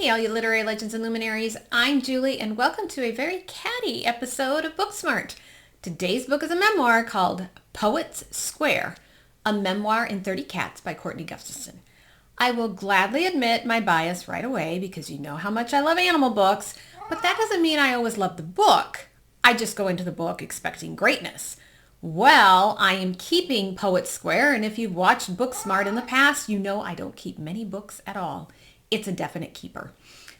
Hey, all you literary legends and luminaries. I'm Julie, and welcome to a very catty episode of Booksmart. Today's book is a memoir called Poets Square, a memoir in 30 cats by Courtney Gustafson. I will gladly admit my bias right away because you know how much I love animal books, but that doesn't mean I always love the book. I just go into the book expecting greatness. Well, I am keeping Poets Square, and if you've watched Booksmart in the past, you know I don't keep many books at all. It's a definite keeper.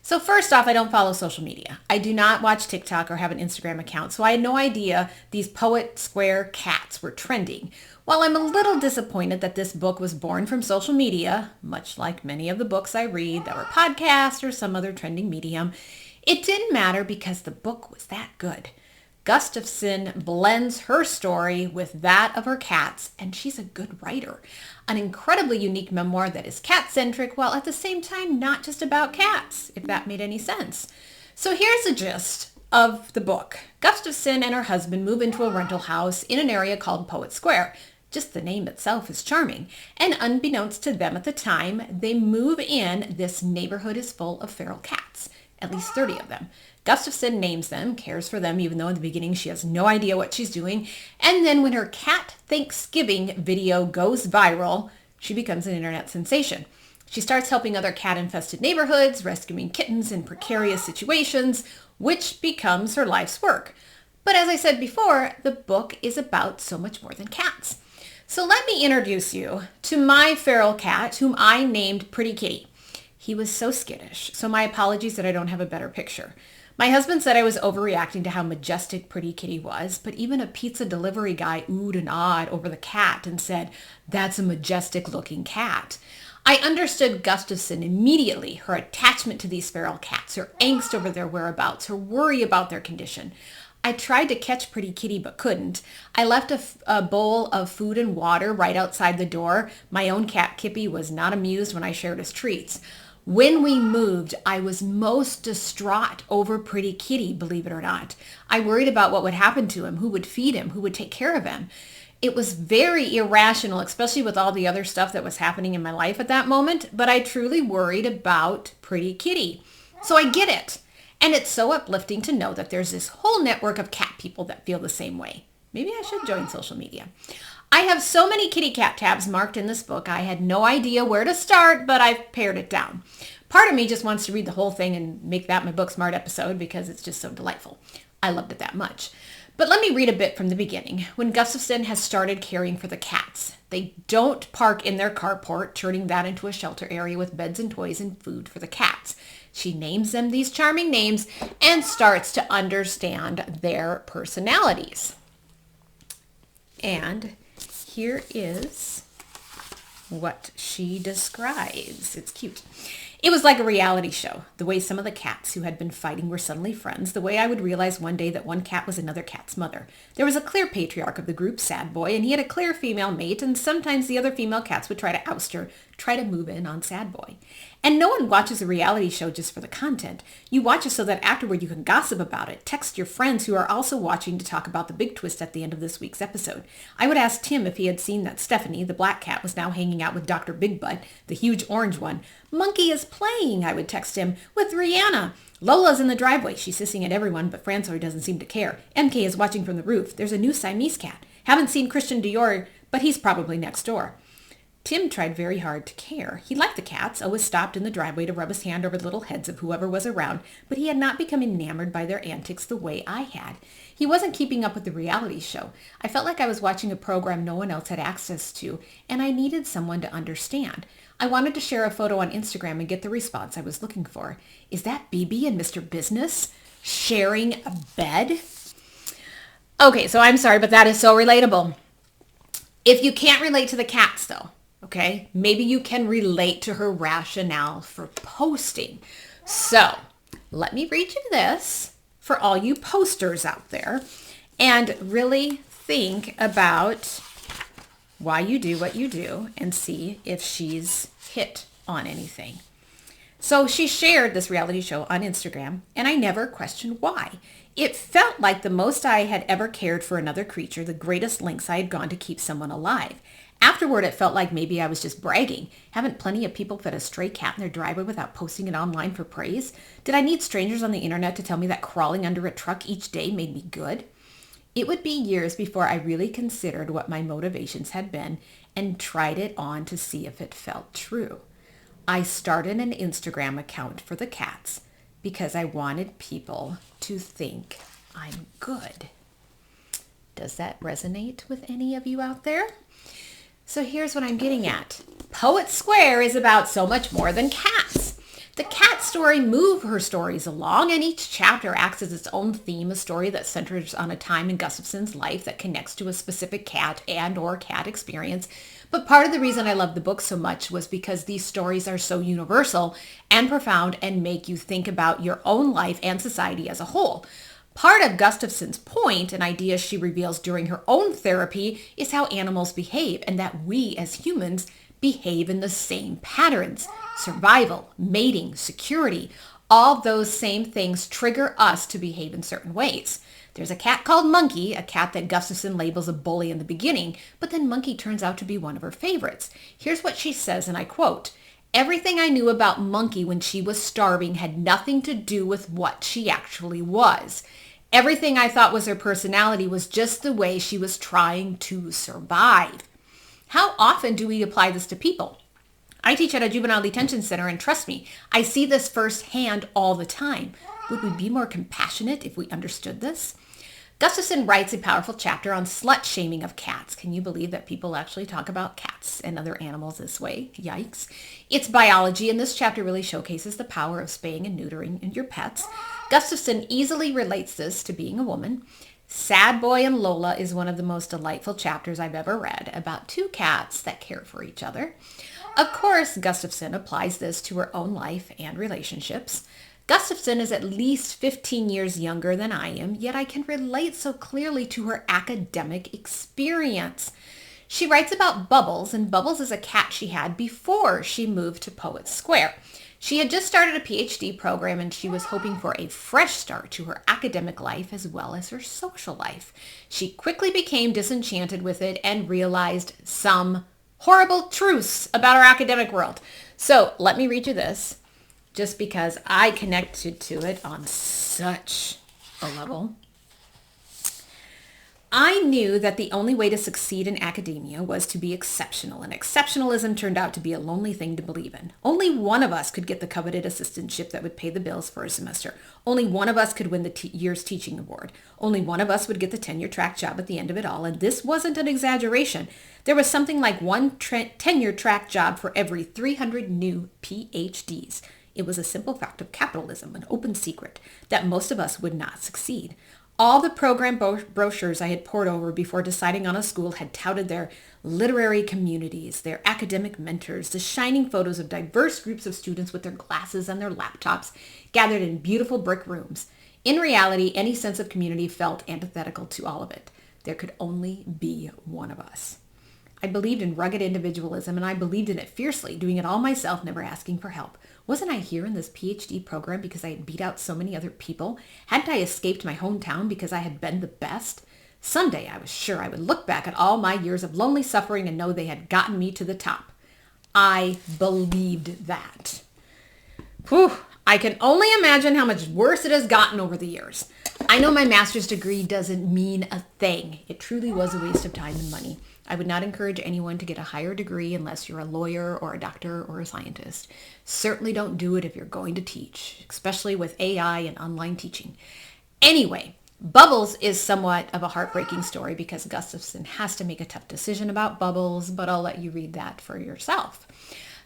So first off, I don't follow social media. I do not watch TikTok or have an Instagram account, so I had no idea these Poet Square cats were trending. While I'm a little disappointed that this book was born from social media, much like many of the books I read that were podcasts or some other trending medium, it didn't matter because the book was that good. Gustafson blends her story with that of her cats, and she's a good writer. An incredibly unique memoir that is cat-centric while at the same time not just about cats, if that made any sense. So here's the gist of the book. Gustafson and her husband move into a rental house in an area called Poet Square. Just the name itself is charming. And unbeknownst to them at the time, they move in. This neighborhood is full of feral cats, at least 30 of them. Gustafson names them, cares for them, even though in the beginning she has no idea what she's doing. And then when her cat Thanksgiving video goes viral, she becomes an internet sensation. She starts helping other cat-infested neighborhoods, rescuing kittens in precarious situations, which becomes her life's work. But as I said before, the book is about so much more than cats. So let me introduce you to my feral cat, whom I named Pretty Kitty. He was so skittish, so my apologies that I don't have a better picture. My husband said I was overreacting to how majestic Pretty Kitty was, but even a pizza delivery guy oohed and awed over the cat and said, "That's a majestic looking cat." I understood Gustafson immediately, her attachment to these feral cats, her angst over their whereabouts, her worry about their condition. I tried to catch Pretty Kitty but couldn't. I left a bowl of food and water right outside the door. My own cat Kippy was not amused when I shared his treats. When we moved, I was most distraught over Pretty Kitty, believe it or not. I worried about what would happen to him, who would feed him, who would take care of him. It was very irrational, especially with all the other stuff that was happening in my life at that moment, but I truly worried about Pretty Kitty. So I get it. And it's so uplifting to know that there's this whole network of cat people that feel the same way. Maybe I should join social media. I have so many kitty cat tabs marked in this book. I had no idea where to start, but I've pared it down. Part of me just wants to read the whole thing and make that my Booksmart episode because it's just so delightful. I loved it that much. But let me read a bit from the beginning, when Gustafson has started caring for the cats. They don't park in their carport, turning that into a shelter area with beds and toys and food for the cats. She names them these charming names and starts to understand their personalities. And here is what she describes. It's cute. It was like a reality show, the way some of the cats who had been fighting were suddenly friends, the way I would realize one day that one cat was another cat's mother. There was a clear patriarch of the group, Sad Boy, and he had a clear female mate, and sometimes the other female cats would try to oust her, try to move in on Sad Boy. And no one watches a reality show just for the content. You watch it so that afterward you can gossip about it, text your friends who are also watching to talk about the big twist at the end of this week's episode. I would ask Tim if he had seen that Stephanie, the black cat, was now hanging out with Dr. Big Butt, the huge orange one. Monkey is playing, I would text him, with Rihanna. Lola's in the driveway. She's hissing at everyone, but Francois doesn't seem to care. MK is watching from the roof. There's a new Siamese cat. Haven't seen Christian Dior, but he's probably next door. Tim tried very hard to care. He liked the cats, always stopped in the driveway to rub his hand over the little heads of whoever was around, but he had not become enamored by their antics the way I had. He wasn't keeping up with the reality show. I felt like I was watching a program no one else had access to, and I needed someone to understand. I wanted to share a photo on Instagram and get the response I was looking for. Is that BB and Mr. Business sharing a bed? Okay, so I'm sorry, but that is so relatable. If you can't relate to the cats, though, okay, maybe you can relate to her rationale for posting. So let me read you this for all you posters out there and really think about why you do what you do and see if she's hit on anything. So she shared this reality show on Instagram, and I never questioned why. It felt like the most I had ever cared for another creature, the greatest lengths I had gone to keep someone alive. Afterward, it felt like maybe I was just bragging. Haven't plenty of people fed a stray cat in their driveway without posting it online for praise? Did I need strangers on the internet to tell me that crawling under a truck each day made me good? It would be years before I really considered what my motivations had been and tried it on to see if it felt true. I started an Instagram account for the cats because I wanted people to think I'm good. Does that resonate with any of you out there? So here's what I'm getting at. Poet Square is about so much more than cats. The cat story move her stories along, and each chapter acts as its own theme, a story that centers on a time in Gustafson's life that connects to a specific cat and or cat experience. But part of the reason I love the book so much was because these stories are so universal and profound and make you think about your own life and society as a whole. Part of Gustafson's point, an idea she reveals during her own therapy, is how animals behave and that we as humans behave in the same patterns. Survival, mating, security, all those same things trigger us to behave in certain ways. There's a cat called Monkey, a cat that Gustafson labels a bully in the beginning, but then Monkey turns out to be one of her favorites. Here's what she says, and I quote, "Everything I knew about Monkey when she was starving had nothing to do with what she actually was. Everything I thought was her personality was just the way she was trying to survive." How often do we apply this to people? I teach at a juvenile detention center, and trust me, I see this firsthand all the time. Would we be more compassionate if we understood this? Gustafson writes a powerful chapter on slut shaming of cats. Can you believe that people actually talk about cats and other animals this way? Yikes. It's biology, and this chapter really showcases the power of spaying and neutering in your pets. Gustafson easily relates this to being a woman. Sad Boy and Lola is one of the most delightful chapters I've ever read about two cats that care for each other. Of course, Gustafson applies this to her own life and relationships. Gustafson is at least 15 years younger than I am, yet I can relate so clearly to her academic experience. She writes about Bubbles, and Bubbles is a cat she had before she moved to Poet Square. She had just started a PhD program, and she was hoping for a fresh start to her academic life as well as her social life. She quickly became disenchanted with it and realized some horrible truths about our academic world. So let me read you this, just because I connected to it on such a level. I knew that the only way to succeed in academia was to be exceptional, and exceptionalism turned out to be a lonely thing to believe in. Only one of us could get the coveted assistantship that would pay the bills for a semester. Only one of us could win the year's teaching award. Only one of us would get the tenure-track job at the end of it all, and this wasn't an exaggeration. There was something like one tenure-track job for every 300 new PhDs. It was a simple fact of capitalism, an open secret, that most of us would not succeed. All the program brochures I had pored over before deciding on a school had touted their literary communities, their academic mentors, the shining photos of diverse groups of students with their glasses and their laptops gathered in beautiful brick rooms. In reality, any sense of community felt antithetical to all of it. There could only be one of us. I believed in rugged individualism, and I believed in it fiercely, doing it all myself, never asking for help. Wasn't I here in this PhD program because I had beat out so many other people? Hadn't I escaped my hometown because I had been the best? Someday I was sure I would look back at all my years of lonely suffering and know they had gotten me to the top. I believed that. Whew, I can only imagine how much worse it has gotten over the years. I know my master's degree doesn't mean a thing. It truly was a waste of time and money. I would not encourage anyone to get a higher degree unless you're a lawyer or a doctor or a scientist. Certainly don't do it if you're going to teach, especially with AI and online teaching. Anyway, Bubbles is somewhat of a heartbreaking story because Gustafson has to make a tough decision about Bubbles, but I'll let you read that for yourself.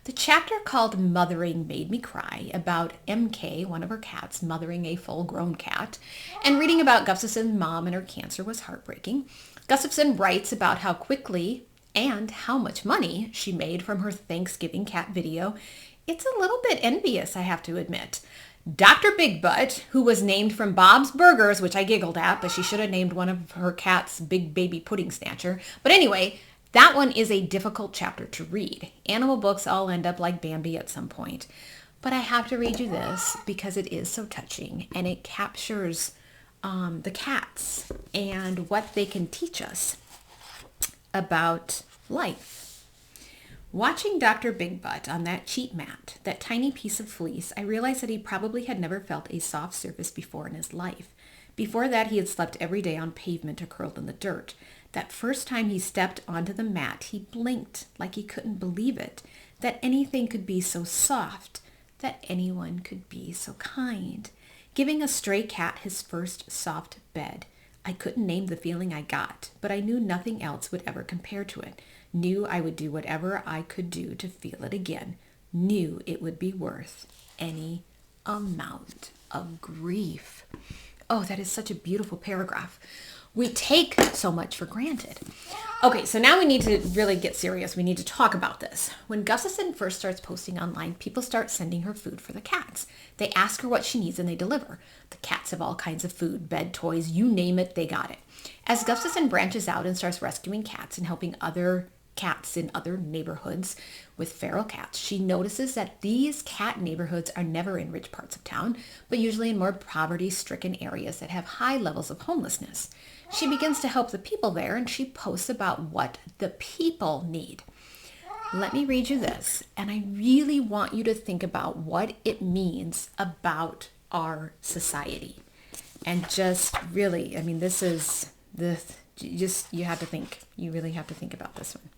The chapter called Mothering made me cry, about MK, one of her cats, mothering a full-grown cat, and reading about Gustafson's mom and her cancer was heartbreaking. Gustafson writes about how quickly and how much money she made from her Thanksgiving cat video. It's a little bit envious, I have to admit. Dr. Big Butt, who was named from Bob's Burgers, which I giggled at, but she should have named one of her cats Big Baby Pudding Snatcher. But anyway, that one is a difficult chapter to read. Animal books all end up like Bambi at some point. But I have to read you this because it is so touching and it captures the cats and what they can teach us about life. Watching Dr. Big Butt on that cheap mat, that tiny piece of fleece, I realized that he probably had never felt a soft surface before in his life. Before that, he had slept every day on pavement or curled in the dirt. That first time he stepped onto the mat, he blinked like he couldn't believe it, that anything could be so soft, that anyone could be so kind. Giving a stray cat his first soft bed. I couldn't name the feeling I got, but I knew nothing else would ever compare to it. Knew I would do whatever I could do to feel it again. Knew it would be worth any amount of grief. Oh, that is such a beautiful paragraph. We take so much for granted. Okay, so now we need to really get serious. We need to talk about this. When Gustafson first starts posting online, people start sending her food for the cats. They ask her what she needs and they deliver. The cats have all kinds of food, bed, toys, you name it, they got it. As Gustafson branches out and starts rescuing cats and helping other cats in other neighborhoods with feral cats, she notices that these cat neighborhoods are never in rich parts of town, but usually in more poverty-stricken areas that have high levels of homelessness. She begins to help the people there, and she posts about what the people need. Let me read you this, and I really want you to think about what it means about our society. And just really, I mean, this is you have to think. You really have to think about this one.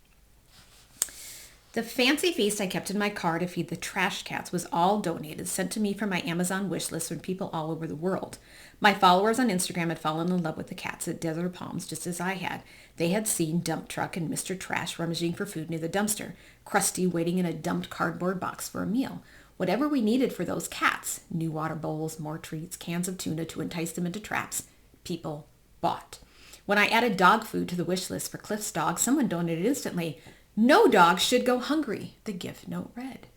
The fancy feast I kept in my car to feed the trash cats was all donated, sent to me from my Amazon wish list from people all over the world. My followers on Instagram had fallen in love with the cats at Desert Palms just as I had. They had seen Dump Truck and Mr. Trash rummaging for food near the dumpster, Krusty waiting in a dumped cardboard box for a meal. Whatever we needed for those cats, new water bowls, more treats, cans of tuna to entice them into traps, people bought. When I added dog food to the wish list for Cliff's dog, someone donated instantly. No dog should go hungry, the gift note read.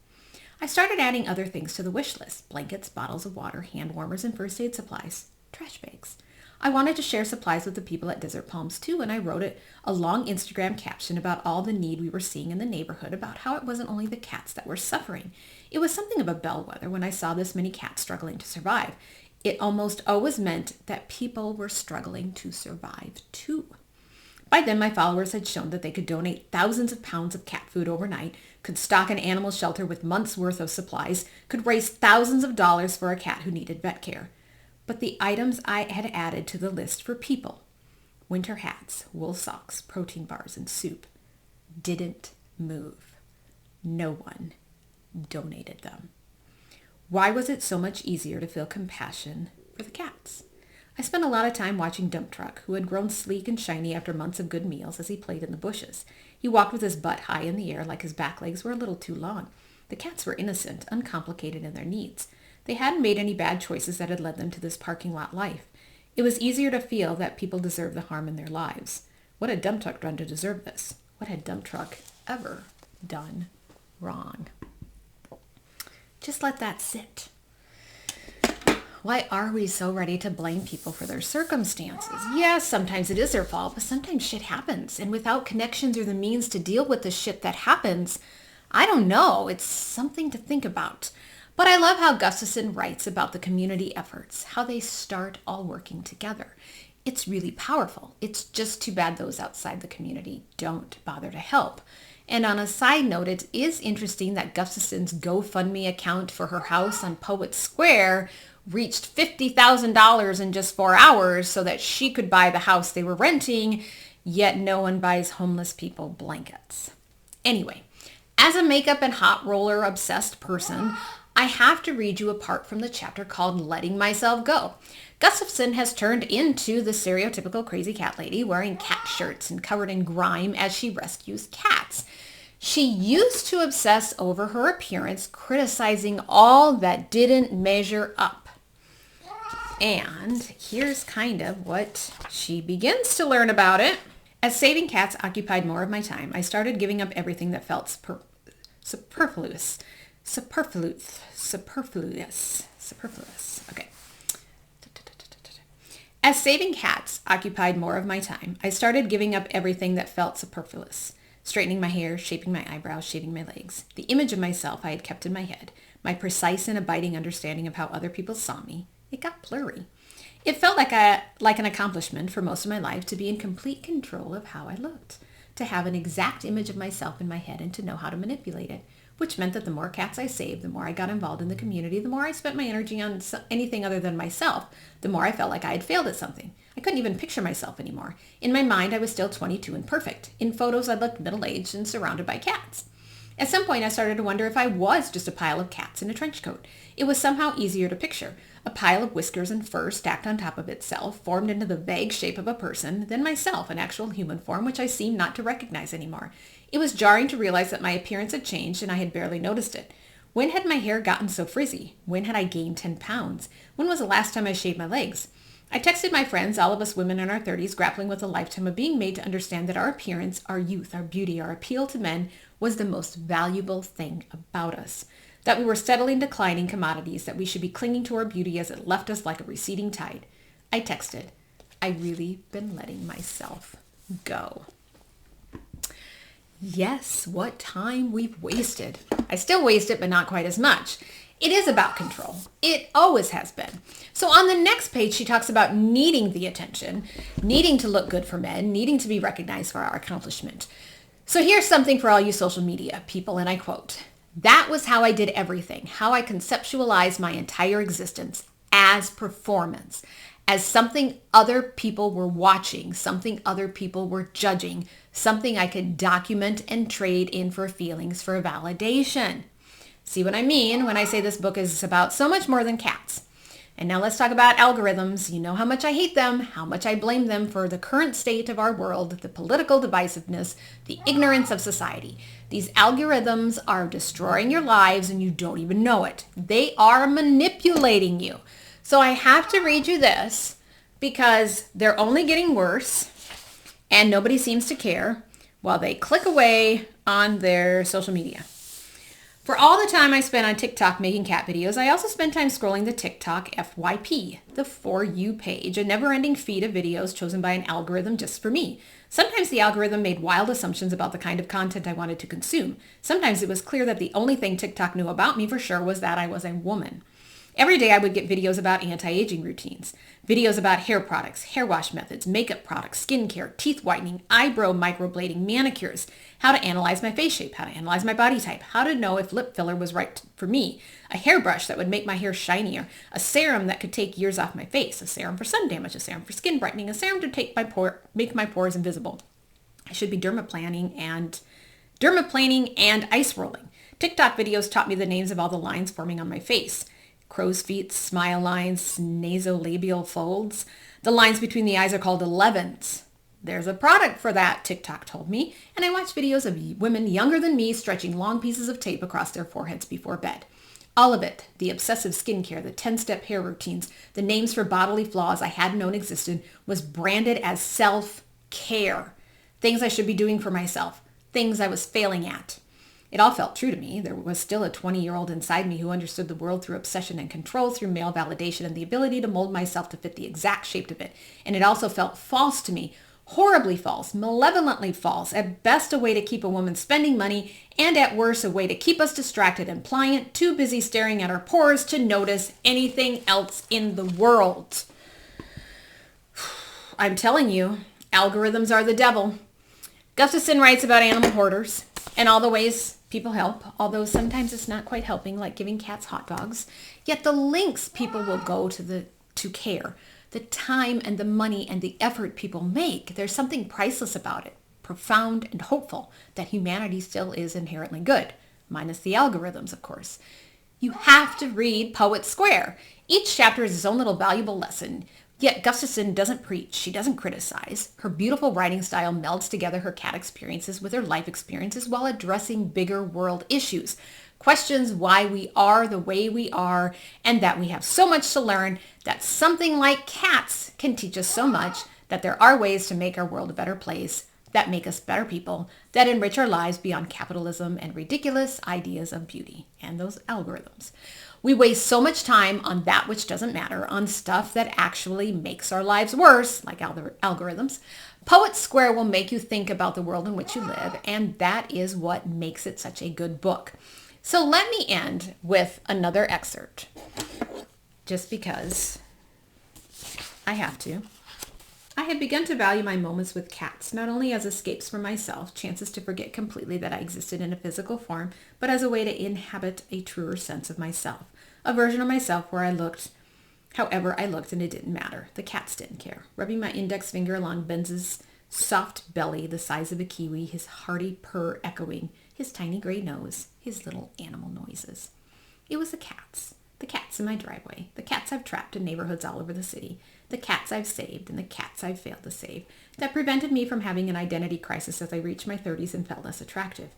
I started adding other things to the wish list: blankets, bottles of water, hand warmers, and first aid supplies, trash bags. I wanted to share supplies with the people at Desert Palms too, and I wrote a long Instagram caption about all the need we were seeing in the neighborhood, about how it wasn't only the cats that were suffering. It was something of a bellwether when I saw this many cats struggling to survive. It almost always meant that people were struggling to survive too. By then, my followers had shown that they could donate thousands of pounds of cat food overnight, could stock an animal shelter with months' worth of supplies, could raise thousands of dollars for a cat who needed vet care. But the items I had added to the list for people, winter hats, wool socks, protein bars, and soup, didn't move. No one donated them. Why was it so much easier to feel compassion for the cats? I spent a lot of time watching Dump Truck, who had grown sleek and shiny after months of good meals, as he played in the bushes. He walked with his butt high in the air like his back legs were a little too long. The cats were innocent, uncomplicated in their needs. They hadn't made any bad choices that had led them to this parking lot life. It was easier to feel that people deserve the harm in their lives. What had Dump Truck done to deserve this? What had Dump Truck ever done wrong? Just let that sit. Why are we so ready to blame people for their circumstances? Yes, sometimes it is their fault, but sometimes shit happens. And without connections or the means to deal with the shit that happens, I don't know. It's something to think about. But I love how Gustafson writes about the community efforts, how they start all working together. It's really powerful. It's just too bad those outside the community don't bother to help. And on a side note, it is interesting that Gustafson's GoFundMe account for her house on Poets Square reached $50,000 in just 4 hours so that she could buy the house they were renting, yet no one buys homeless people blankets. Anyway, as a makeup and hot roller obsessed person, I have to read you a part from the chapter called Letting Myself Go. Gustafson has turned into the stereotypical crazy cat lady wearing cat shirts and covered in grime as she rescues cats. She used to obsess over her appearance, criticizing all that didn't measure up. And here's kind of what she begins to learn about it. As saving cats occupied more of my time, I started giving up everything that felt superfluous. Okay. As saving cats occupied more of my time, I started giving up everything that felt superfluous. Straightening my hair, shaping my eyebrows, shaving my legs. The image of myself I had kept in my head. my precise and abiding understanding of how other people saw me, it got blurry. It felt like an accomplishment for most of my life to be in complete control of how I looked, to have an exact image of myself in my head and to know how to manipulate it, which meant that the more cats I saved, the more I got involved in the community, the more I spent my energy on anything other than myself, the more I felt like I had failed at something. I couldn't even picture myself anymore. In my mind, I was still 22 and perfect. In photos, I looked middle-aged and surrounded by cats. At some point, I started to wonder if I was just a pile of cats in a trench coat. It was somehow easier to picture. A pile of whiskers and fur stacked on top of itself, formed into the vague shape of a person, than myself, an actual human form, which I seemed not to recognize anymore. It was jarring to realize that my appearance had changed and I had barely noticed it. When had my hair gotten so frizzy? When had I gained 10 pounds? When was the last time I shaved my legs? I texted my friends, all of us women in our 30s, grappling with a lifetime of being made to understand that our appearance, our youth, our beauty, our appeal to men was the most valuable thing about us. That we were steadily declining commodities, that we should be clinging to our beauty as it left us like a receding tide. I texted, "I've really been letting myself go." Yes, what time we've wasted. I still waste it, but not quite as much. It is about control. It always has been. So on the next page, she talks about needing the attention, needing to look good for men, needing to be recognized for our accomplishment. So here's something for all you social media people, and I quote, "That was how I did everything, how I conceptualized my entire existence as performance, as something other people were watching, something other people were judging, something I could document and trade in for feelings for validation." See what I mean when I say this book is about so much more than cats. And now let's talk about algorithms. You know how much I hate them, how much I blame them for the current state of our world, the political divisiveness, the ignorance of society. These algorithms are destroying your lives and you don't even know it. They are manipulating you. So I have to read you this because they're only getting worse and nobody seems to care while they click away on their social media. For all the time I spent on TikTok making cat videos, I also spent time scrolling the TikTok FYP, the For You page, a never-ending feed of videos chosen by an algorithm just for me. Sometimes the algorithm made wild assumptions about the kind of content I wanted to consume. Sometimes it was clear that the only thing TikTok knew about me for sure was that I was a woman. Every day I would get videos about anti-aging routines, videos about hair products, hair wash methods, makeup products, skincare, teeth whitening, eyebrow microblading, manicures, how to analyze my face shape, how to analyze my body type, how to know if lip filler was right for me, a hairbrush that would make my hair shinier, a serum that could take years off my face, a serum for sun damage, a serum for skin brightening, a serum to make my pores invisible. I should be dermaplaning and ice rolling. TikTok videos taught me the names of all the lines forming on my face. Crow's feet, smile lines, nasolabial folds. The lines between the eyes are called 11s. There's a product for that, TikTok told me, and I watched videos of women younger than me stretching long pieces of tape across their foreheads before bed. All of it, the obsessive skincare, the 10-step hair routines, the names for bodily flaws I hadn't known existed, was branded as self-care. Things I should be doing for myself, things I was failing at. It all felt true to me. There was still a 20-year-old inside me who understood the world through obsession and control, through male validation and the ability to mold myself to fit the exact shape of it. And it also felt false to me, horribly false, malevolently false, at best a way to keep a woman spending money, and at worst a way to keep us distracted and pliant, too busy staring at our pores to notice anything else in the world. I'm telling you, algorithms are the devil. Gustafson writes about animal hoarders and all the ways people help, although sometimes it's not quite helping, like giving cats hot dogs. Yet the lengths people will go to care, the time and the money and the effort people make, there's something priceless about it, profound and hopeful, that humanity still is inherently good, minus the algorithms, of course. You have to read Poets Square. Each chapter is its own little valuable lesson. Yet Gustafson doesn't preach, she doesn't criticize. Her beautiful writing style melds together her cat experiences with her life experiences while addressing bigger world issues. Questions why we are the way we are, and that we have so much to learn, that something like cats can teach us so much, that there are ways to make our world a better place, that make us better people, that enrich our lives beyond capitalism and ridiculous ideas of beauty and those algorithms. We waste so much time on that which doesn't matter, on stuff that actually makes our lives worse, like algorithms. Poets Square will make you think about the world in which you live, and that is what makes it such a good book. So let me end with another excerpt, just because I have to. I had begun to value my moments with cats, not only as escapes from myself, chances to forget completely that I existed in a physical form, but as a way to inhabit a truer sense of myself, a version of myself where I looked however I looked and it didn't matter. The cats didn't care. Rubbing my index finger along Benz's soft belly, the size of a kiwi, his hearty purr echoing, his tiny gray nose, his little animal noises. It was the cats in my driveway, the cats I've trapped in neighborhoods all over the city, the cats I've saved and the cats I've failed to save, that prevented me from having an identity crisis as I reached my 30s and felt less attractive.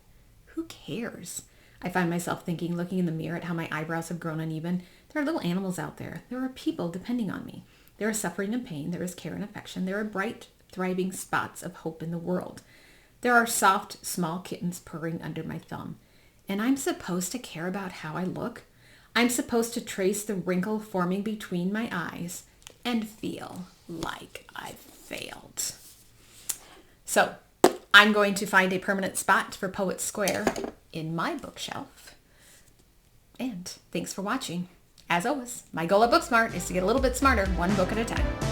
Who cares? I find myself thinking, looking in the mirror at how my eyebrows have grown uneven. There are little animals out there. There are people depending on me. There is suffering and pain. There is care and affection. There are bright, thriving spots of hope in the world. There are soft, small kittens purring under my thumb. And I'm supposed to care about how I look? I'm supposed to trace the wrinkle forming between my eyes and feel like I've failed. So I'm going to find a permanent spot for Poets Square in my bookshelf. And thanks for watching. As always, my goal at Booksmart is to get a little bit smarter, one book at a time.